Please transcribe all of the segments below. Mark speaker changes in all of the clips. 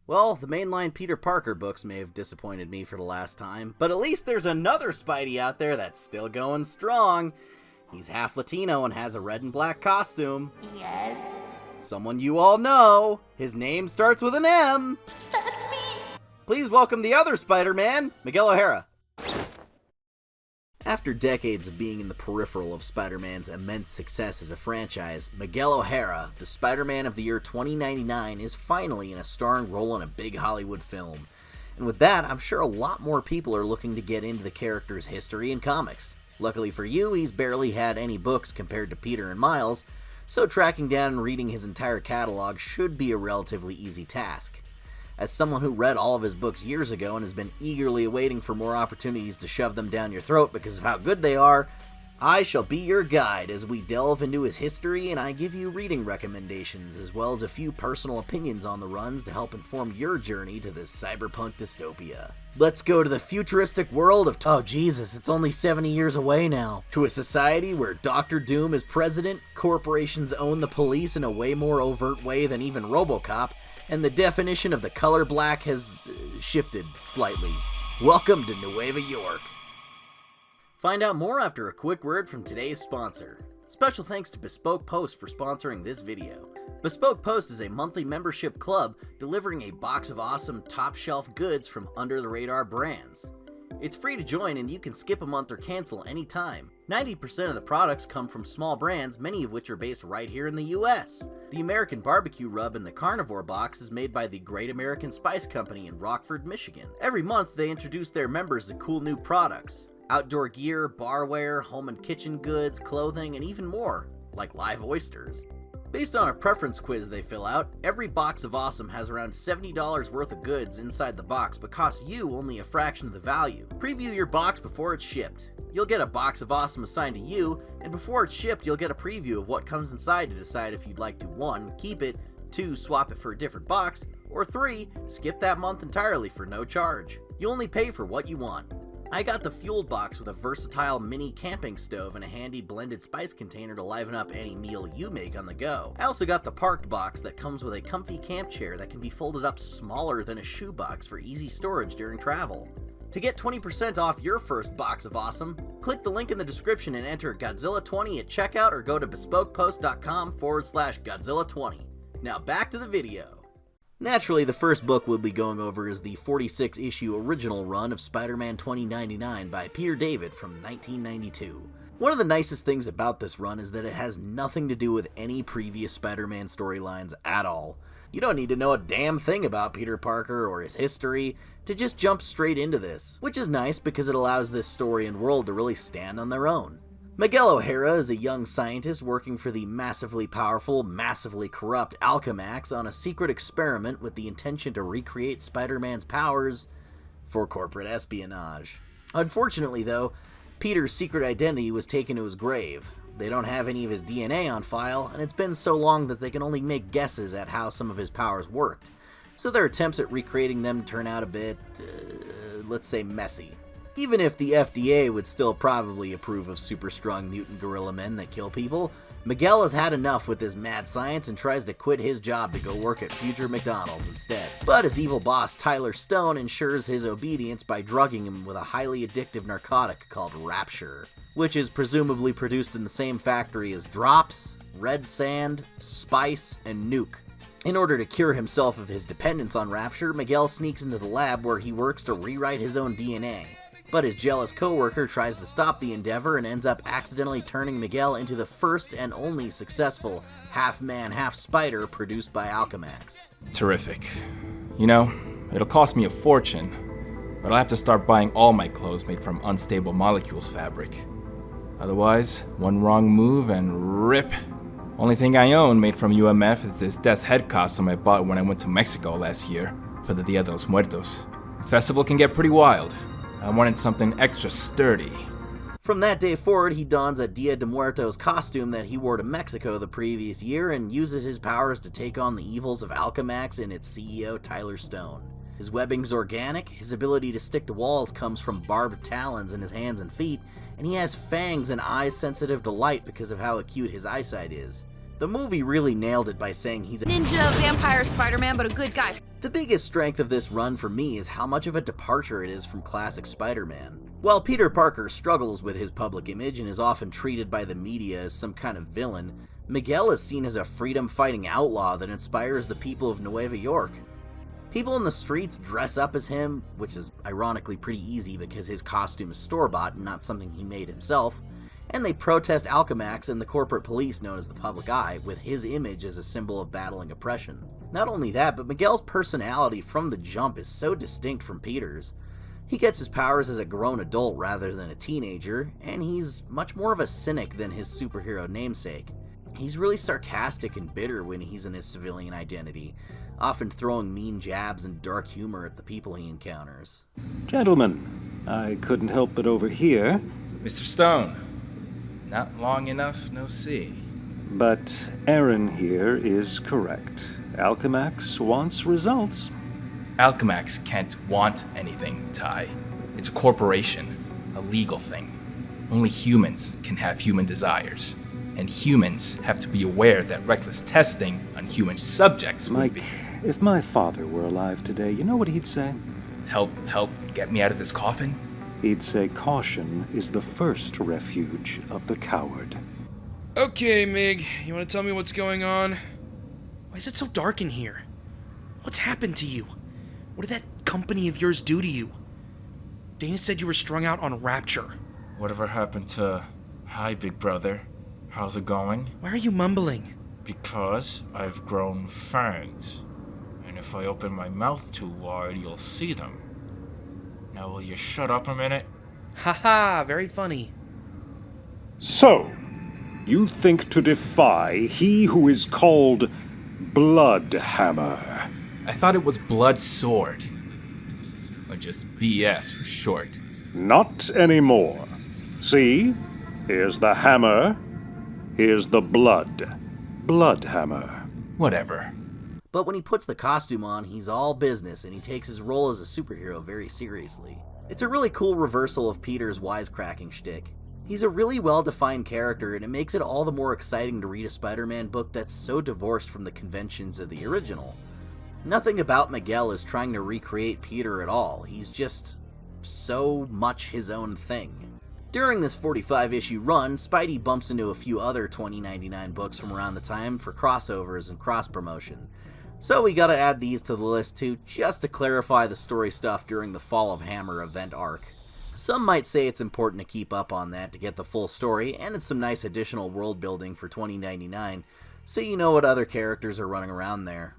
Speaker 1: Well, the mainline Peter Parker books may have disappointed me for the last time, but at least there's another Spidey out there that's still going strong. He's half Latino and has a red and black costume.
Speaker 2: Yes.
Speaker 1: Someone you all know. His name starts with an M.
Speaker 2: That's me.
Speaker 1: Please welcome the other Spider-Man, Miguel O'Hara. After decades of being in the peripheral of Spider-Man's immense success as a franchise, Miguel O'Hara, the Spider-Man of the year 2099, is finally in a starring role in a big Hollywood film. And with that, I'm sure a lot more people are looking to get into the character's history and comics. Luckily for you, he's barely had any books compared to Peter and Miles, so tracking down and reading his entire catalog should be a relatively easy task. As someone who read all of his books years ago and has been eagerly awaiting for more opportunities to shove them down your throat because of how good they are, I shall be your guide as we delve into his history and I give you reading recommendations as well as a few personal opinions on the runs to help inform your journey to this cyberpunk dystopia. Let's go to the futuristic world of, oh Jesus, it's only 70 years away now, to a society where Dr. Doom is president, corporations own the police in a way more overt way than even RoboCop, and the definition of the color black has shifted slightly. Welcome to Nueva York. Find out more after a quick word from today's sponsor. Special thanks to Bespoke Post for sponsoring this video. Bespoke Post is a monthly membership club delivering a box of awesome top-shelf goods from under-the-radar brands. It's free to join and you can skip a month or cancel anytime. 90% of the products come from small brands, many of which are based right here in the US. The American Barbecue Rub in the Carnivore Box is made by the Great American Spice Company in Rockford, Michigan. Every month they introduce their members to cool new products. Outdoor gear, barware, home and kitchen goods, clothing, and even more, like live oysters. Based on a preference quiz they fill out, every box of awesome has around $70 worth of goods inside the box but costs you only a fraction of the value. Preview your box before it's shipped. You'll get a box of awesome assigned to you, and before it's shipped you'll get a preview of what comes inside to decide if you'd like to 1. Keep it, 2. Swap it for a different box, or 3. Skip that month entirely for no charge. You only pay for what you want. I got the Fueled box with a versatile mini camping stove and a handy blended spice container to liven up any meal you make on the go. I also got the Parked box that comes with a comfy camp chair that can be folded up smaller than a shoebox for easy storage during travel. To get 20% off your first box of awesome, click the link in the description and enter Godzilla20 at checkout or go to bespokepost.com/Godzilla20. Now back to the video. Naturally, the first book we'll be going over is the 46-issue original run of Spider-Man 2099 by Peter David from 1992. One of the nicest things about this run is that it has nothing to do with any previous Spider-Man storylines at all. You don't need to know a damn thing about Peter Parker or his history to just jump straight into this, which is nice because it allows this story and world to really stand on their own. Miguel O'Hara is a young scientist working for the massively powerful, massively corrupt Alchemax on a secret experiment with the intention to recreate Spider-Man's powers for corporate espionage. Unfortunately, though, Peter's secret identity was taken to his grave. They don't have any of his DNA on file, and it's been so long that they can only make guesses at how some of his powers worked. So their attempts at recreating them turn out a bit, let's say, messy. Even if the FDA would still probably approve of super strong mutant gorilla men that kill people, Miguel has had enough with his mad science and tries to quit his job to go work at future McDonald's instead. But his evil boss Tyler Stone ensures his obedience by drugging him with a highly addictive narcotic called Rapture, which is presumably produced in the same factory as Drops, Red Sand, Spice, and Nuke. In order to cure himself of his dependence on Rapture, Miguel sneaks into the lab where he works to rewrite his own DNA. But his jealous coworker tries to stop the endeavor and ends up accidentally turning Miguel into the first and only successful half-man, half-spider produced by Alchemax.
Speaker 3: Terrific. You know, it'll cost me a fortune, but I'll have to start buying all my clothes made from unstable molecules fabric. Otherwise, one wrong move and rip. Only thing I own made from UMF is this Death's Head costume I bought when I went to Mexico last year for the Dia de los Muertos. The festival can get pretty wild. I wanted something extra sturdy.
Speaker 1: From that day forward, he dons a Dia de Muertos costume that he wore to Mexico the previous year and uses his powers to take on the evils of Alchemax and its CEO Tyler Stone. His webbing's organic, his ability to stick to walls comes from barbed talons in his hands and feet, and he has fangs and eyes sensitive to light because of how acute his eyesight is. The movie really nailed it by saying he's a
Speaker 2: ninja, vampire, Spider-Man, but a good guy.
Speaker 1: The biggest strength of this run for me is how much of a departure it is from classic Spider-Man. While Peter Parker struggles with his public image and is often treated by the media as some kind of villain, Miguel is seen as a freedom-fighting outlaw that inspires the people of Nueva York. People in the streets dress up as him, which is ironically pretty easy because his costume is store-bought and not something he made himself, and they protest Alchemax and the corporate police known as the Public Eye, with his image as a symbol of battling oppression. Not only that, but Miguel's personality from the jump is so distinct from Peter's. He gets his powers as a grown adult rather than a teenager, and he's much more of a cynic than his superhero namesake. He's really sarcastic and bitter when he's in his civilian identity, often throwing mean jabs and dark humor at the people he encounters.
Speaker 4: Gentlemen, I couldn't help but overhear.
Speaker 3: Mr. Stone, not long enough, no see.
Speaker 4: But Aaron here is correct. Alchemax wants results.
Speaker 3: Alchemax can't want anything, Ty. It's a corporation, a legal thing. Only humans can have human desires. And humans have to be aware that reckless testing on human subjects would be...
Speaker 4: Mike, if my father were alive today, you know what he'd say?
Speaker 3: Help get me out of this coffin?
Speaker 4: He'd say caution is the first refuge of the coward.
Speaker 5: Okay, Mig, you want to tell me what's going on? Why is it so dark in here? What's happened to you? What did that company of yours do to you? Dana said you were strung out on Rapture.
Speaker 3: Whatever happened to... Hi, big brother. How's it going?
Speaker 5: Why are you mumbling?
Speaker 3: Because I've grown fangs. And if I open my mouth too wide, you'll see them. Now will you shut up a minute?
Speaker 5: Haha, very funny.
Speaker 4: So, you think to defy he who is called Bloodhammer?
Speaker 3: I thought it was Bloodsword. Or just BS for short.
Speaker 4: Not anymore. See? Here's the hammer. Here's the blood. Bloodhammer.
Speaker 3: Whatever.
Speaker 1: But when he puts the costume on, he's all business and he takes his role as a superhero very seriously. It's a really cool reversal of Peter's wisecracking shtick. He's a really well-defined character, and it makes it all the more exciting to read a Spider-Man book that's so divorced from the conventions of the original. Nothing about Miguel is trying to recreate Peter at all. He's just so much his own thing. During this 45-issue run, Spidey bumps into a few other $20.99 books from around the time for crossovers and cross-promotion. So we gotta add these to the list too, just to clarify the story stuff during the Fall of Hammer event arc. Some might say it's important to keep up on that to get the full story, and it's some nice additional world building for $20.99, so you know what other characters are running around there.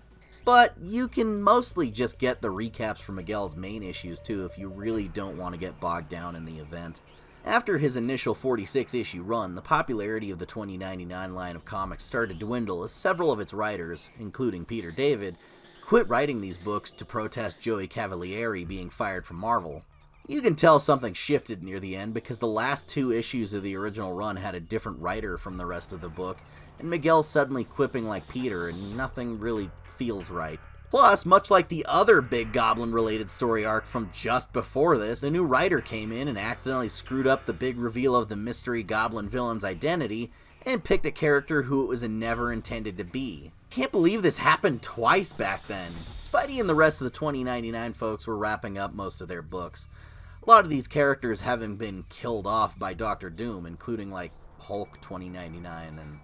Speaker 1: But you can mostly just get the recaps for Miguel's main issues too if you really don't want to get bogged down in the event. After his initial 46-issue run, the popularity of the $20.99 line of comics started to dwindle as several of its writers, including Peter David, quit writing these books to protest Joey Cavalieri being fired from Marvel. You can tell something shifted near the end because the last 2 issues of the original run had a different writer from the rest of the book, and Miguel's suddenly quipping like Peter, and nothing really feels right. Plus, much like the other big Goblin-related story arc from just before this, a new writer came in and accidentally screwed up the big reveal of the mystery Goblin villain's identity, and picked a character who it was never intended to be. Can't believe this happened twice back then. Spidey and the rest of the $20.99 folks were wrapping up most of their books. A lot of these characters having been killed off by Dr. Doom, including like Hulk $20.99 and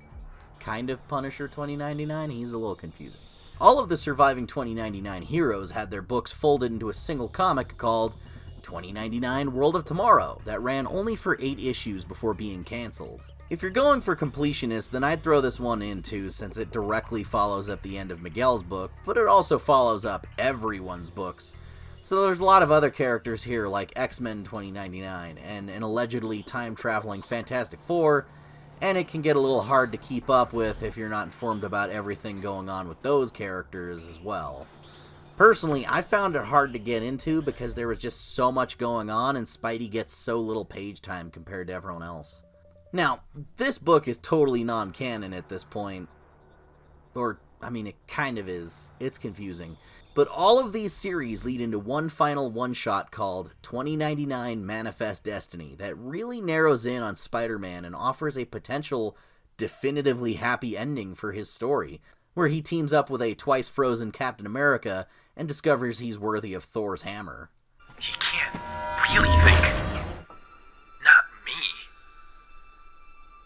Speaker 1: kind of Punisher $20.99. He's a little confusing. All of the surviving $20.99 heroes had their books folded into a single comic called $20.99 World of Tomorrow that ran only for 8 issues before being canceled. If you're going for completionists, then I'd throw this one in too, since it directly follows up the end of Miguel's book, but it also follows up everyone's books. So there's a lot of other characters here like X-Men $20.99 and an allegedly time-traveling Fantastic Four, and it can get a little hard to keep up with if you're not informed about everything going on with those characters as well. Personally, I found it hard to get into because there was just so much going on and Spidey gets so little page time compared to everyone else. Now, this book is totally non-canon at this point. Or, I mean, it kind of is. It's confusing. But all of these series lead into one final one-shot called $20.99 Manifest Destiny that really narrows in on Spider-Man and offers a potential definitively happy ending for his story, where he teams up with a twice-frozen Captain America and discovers he's worthy of Thor's hammer.
Speaker 3: He can't really think. Not me.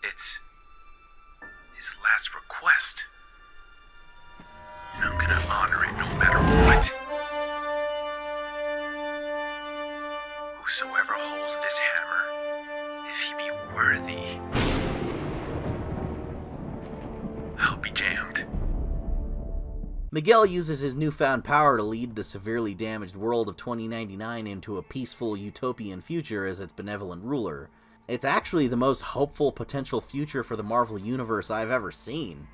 Speaker 3: It's his last request. And I'm gonna honor it no matter what. Whosoever holds this hammer, if he be worthy, I'll be jammed.
Speaker 1: Miguel uses his newfound power to lead the severely damaged world of 2099 into a peaceful utopian future as its benevolent ruler. It's actually the most hopeful potential future for the Marvel Universe I've ever seen.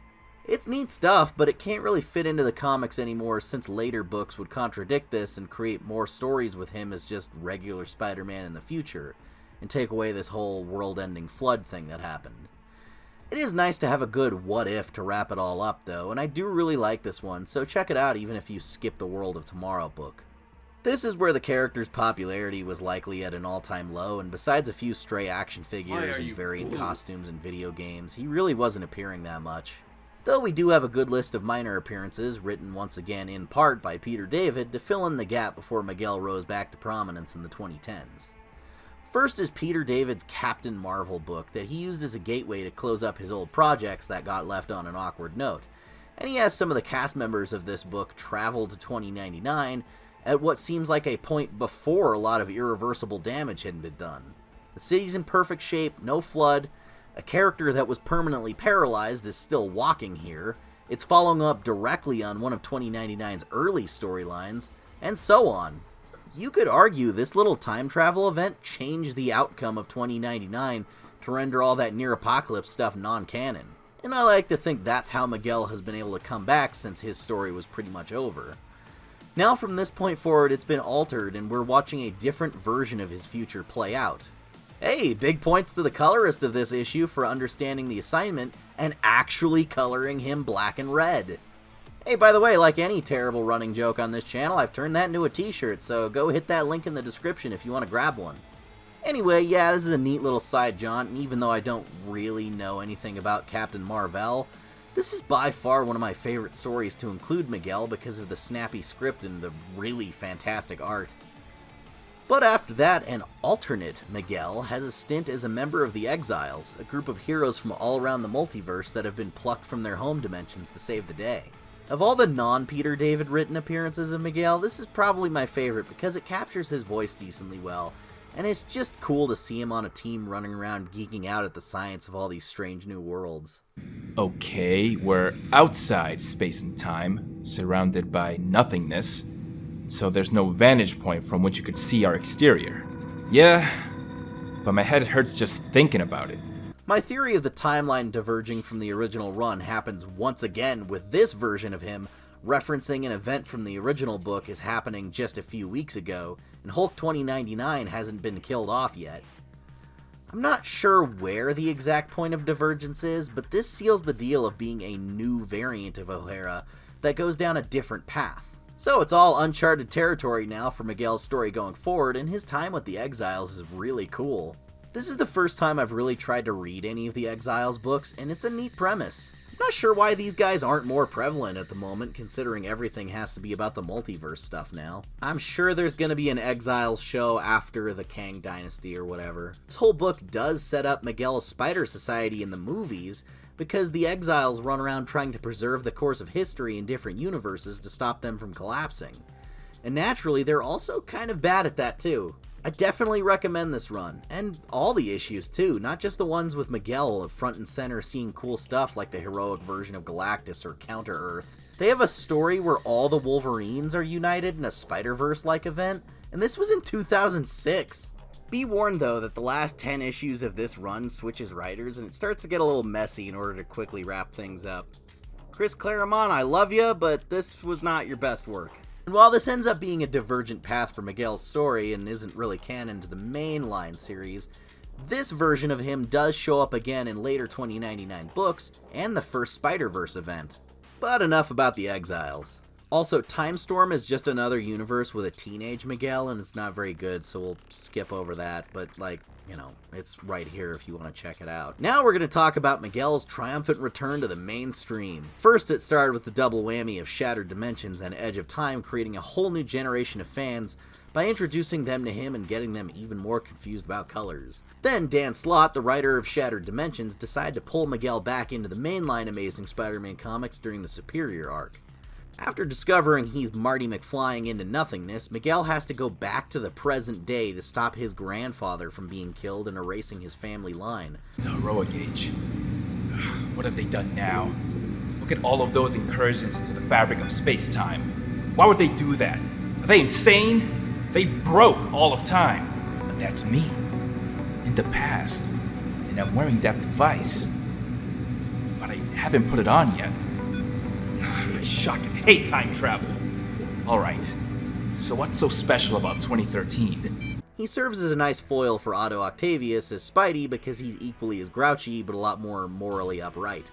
Speaker 1: It's neat stuff, but it can't really fit into the comics anymore since later books would contradict this and create more stories with him as just regular Spider-Man in the future, and take away this whole world-ending flood thing that happened. It is nice to have a good what-if to wrap it all up, though, and I do really like this one, so check it out even if you skip the World of Tomorrow book. This is where the character's popularity was likely at an all-time low, and besides a few stray action figures and variant costumes in video games, he really wasn't appearing that much. Though we do have a good list of minor appearances, written once again in part by Peter David, to fill in the gap before Miguel rose back to prominence in the 2010s. First is Peter David's Captain Marvel book that he used as a gateway to close up his old projects that got left on an awkward note, and he has some of the cast members of this book travel to 2099 at what seems like a point before a lot of irreversible damage had been done. The city's in perfect shape, no flood, a character that was permanently paralyzed is still walking here, it's following up directly on one of 2099's early storylines, and so on. You could argue this little time travel event changed the outcome of 2099 to render all that near-apocalypse stuff non-canon. And I like to think that's how Miguel has been able to come back since his story was pretty much over. Now from this point forward it's been altered and we're watching a different version of his future play out. Hey, big points to the colorist of this issue for understanding the assignment and actually coloring him black and red. Hey, by the way, like any terrible running joke on this channel, I've turned that into a t-shirt, so go hit that link in the description if you want to grab one. Anyway, yeah, this is a neat little side jaunt, and even though I don't really know anything about Captain Marvel, this is by far one of my favorite stories to include Miguel because of the snappy script and the really fantastic art. But after that, an alternate Miguel has a stint as a member of the Exiles, a group of heroes from all around the multiverse that have been plucked from their home dimensions to save the day. Of all the non-Peter David written appearances of Miguel, this is probably my favorite because it captures his voice decently well, and it's just cool to see him on a team running around geeking out at the science of all these strange new worlds.
Speaker 3: Okay, we're outside space and time, surrounded by nothingness, so there's no vantage point from which you could see our exterior. Yeah, but my head hurts just thinking about it.
Speaker 1: My theory of the timeline diverging from the original run happens once again with this version of him referencing an event from the original book is happening just a few weeks ago, and Hulk 2099 hasn't been killed off yet. I'm not sure where the exact point of divergence is, but this seals the deal of being a new variant of O'Hara that goes down a different path. So it's all uncharted territory now for Miguel's story going forward, and his time with the Exiles is really cool. This is the first time I've really tried to read any of the Exiles books, and it's a neat premise. I'm not sure why these guys aren't more prevalent at the moment, considering everything has to be about the multiverse stuff now. I'm sure there's going to be an Exiles show after the Kang Dynasty or whatever. This whole book does set up Miguel's Spider Society in the movies, because the Exiles run around trying to preserve the course of history in different universes to stop them from collapsing. And naturally, they're also kind of bad at that too. I definitely recommend this run, and all the issues too, not just the ones with Miguel front and center seeing cool stuff like the heroic version of Galactus or Counter-Earth. They have a story where all the Wolverines are united in a Spider-Verse-like event, and this was in 2006. Be warned though that the last 10 issues of this run switches writers and it starts to get a little messy in order to quickly wrap things up. Chris Claremont, I love you, but this was not your best work. And while this ends up being a divergent path for Miguel's story and isn't really canon to the mainline series, this version of him does show up again in later 2099 books and the first Spider-Verse event. But enough about the Exiles. Also, Time Storm is just another universe with a teenage Miguel, and it's not very good, so we'll skip over that, but, like, you know, it's right here if you want to check it out. Now we're going to talk about Miguel's triumphant return to the mainstream. First, it started with the double whammy of Shattered Dimensions and Edge of Time, creating a whole new generation of fans by introducing them to him and getting them even more confused about colors. Then Dan Slott, the writer of Shattered Dimensions, decided to pull Miguel back into the mainline Amazing Spider-Man comics during the Superior arc. After discovering he's Marty McFlying into nothingness, Miguel has to go back to the present day to stop his grandfather from being killed and erasing his family line.
Speaker 3: The heroic age. What have they done now? Look at all of those incursions into the fabric of space-time. Why would they do that? Are they insane? They broke all of time. But that's me. In the past. And I'm wearing that device. But I haven't put it on yet. I shocking hate time travel. Alright, so what's so special about 2013?
Speaker 1: He serves as a nice foil for Otto Octavius as Spidey because he's equally as grouchy but a lot more morally upright.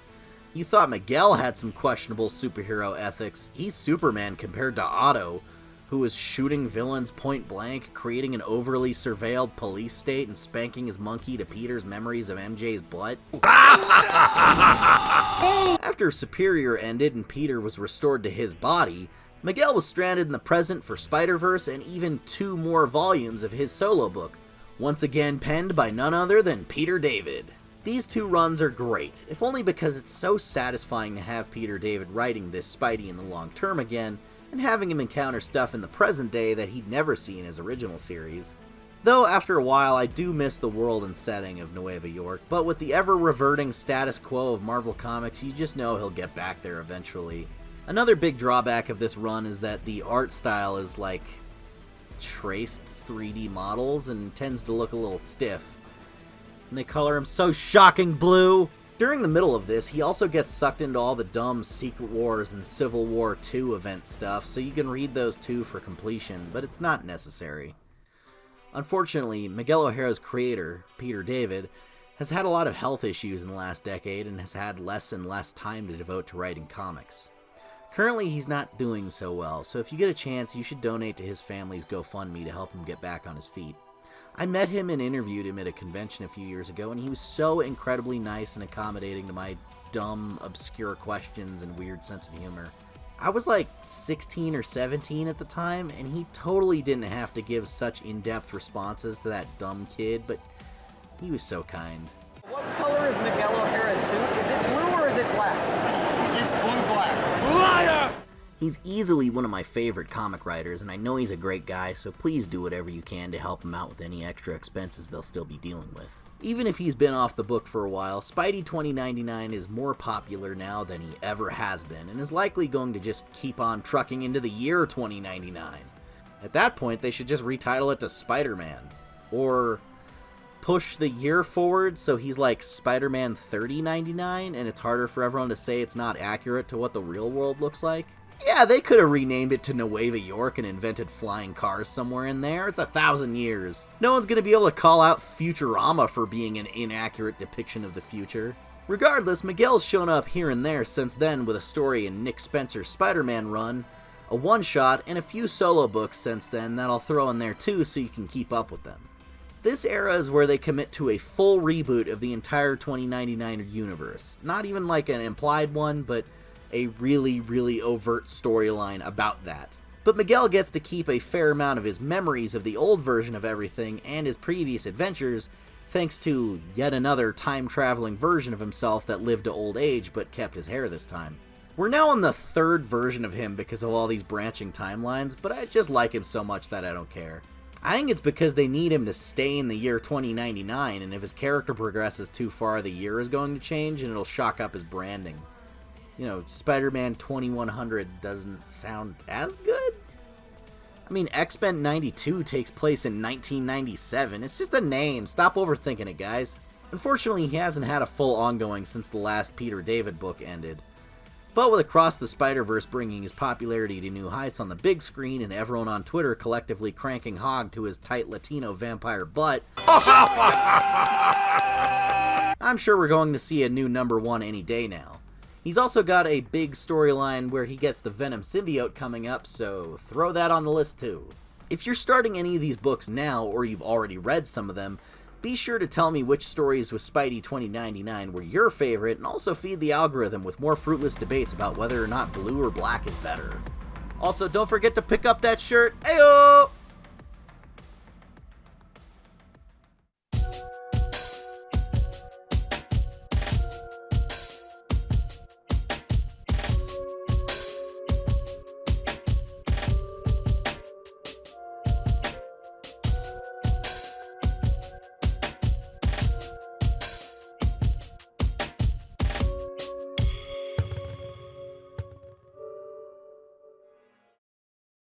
Speaker 1: You thought Miguel had some questionable superhero ethics. He's Superman compared to Otto, who is shooting villains point blank, creating an overly surveilled police state, and spanking his monkey to Peter's memories of MJ's butt. After Superior ended and Peter was restored to his body, Miguel was stranded in the present for Spider-Verse and even 2 more volumes of his solo book, once again penned by none other than Peter David. These 2 runs are great, if only because it's so satisfying to have Peter David writing this Spidey in the long term again, and having him encounter stuff in the present day that he'd never seen in his original series. Though after a while I do miss the world and setting of Nueva York, but with the ever-reverting status quo of Marvel Comics, you just know he'll get back there eventually. Another big drawback of this run is that the art style is like traced 3D models and tends to look a little stiff. And they color him so shocking blue! During the middle of this, he also gets sucked into all the dumb Secret Wars and Civil War II event stuff, so you can read those too for completion, but it's not necessary. Unfortunately, Miguel O'Hara's creator, Peter David, has had a lot of health issues in the last decade and has had less and less time to devote to writing comics. Currently, he's not doing so well, so if you get a chance, you should donate to his family's GoFundMe to help him get back on his feet. I met him and interviewed him at a convention a few years ago, and he was so incredibly nice and accommodating to my dumb, obscure questions and weird sense of humor. I was like 16 or 17 at the time, and he totally didn't have to give such in-depth responses to that dumb kid, but he was so kind.
Speaker 6: What color is Miguel O'Hara's suit? Is it blue or is it black?
Speaker 7: It's blue-black. Liar!
Speaker 1: He's easily one of my favorite comic writers, and I know he's a great guy, so please do whatever you can to help him out with any extra expenses they'll still be dealing with. Even if he's been off the book for a while, Spidey 2099 is more popular now than he ever has been, and is likely going to just keep on trucking into the year 2099. At that point, they should just retitle it to Spider-Man. Or push the year forward so he's like Spider-Man 3099, and it's harder for everyone to say it's not accurate to what the real world looks like. Yeah, they could have renamed it to Nueva York and invented flying cars somewhere in there. It's 1,000 years. No one's going to be able to call out Futurama for being an inaccurate depiction of the future. Regardless, Miguel's shown up here and there since then with a story in Nick Spencer's Spider-Man run, a one-shot, and a few solo books since then that I'll throw in there too so you can keep up with them. This era is where they commit to a full reboot of the entire 2099 universe. Not even like an implied one, but a really, really overt storyline about that. But Miguel gets to keep a fair amount of his memories of the old version of everything and his previous adventures, thanks to yet another time-traveling version of himself that lived to old age but kept his hair this time. We're now on the 3rd version of him because of all these branching timelines, but I just like him so much that I don't care. I think it's because they need him to stay in the year 2099, and if his character progresses too far, the year is going to change and it'll shock up his branding. You know, Spider-Man 2100 doesn't sound as good? I mean, X-Men 92 takes place in 1997. It's just a name. Stop overthinking it, guys. Unfortunately, he hasn't had a full ongoing since the last Peter David book ended. But with Across the Spider-Verse bringing his popularity to new heights on the big screen and everyone on Twitter collectively cranking hog to his tight Latino vampire butt, I'm sure we're going to see a new #1 any day now. He's also got a big storyline where he gets the Venom symbiote coming up, so throw that on the list too. If you're starting any of these books now, or you've already read some of them, be sure to tell me which stories with Spidey 2099 were your favorite, and also feed the algorithm with more fruitless debates about whether or not blue or black is better. Also, don't forget to pick up that shirt. Ayo!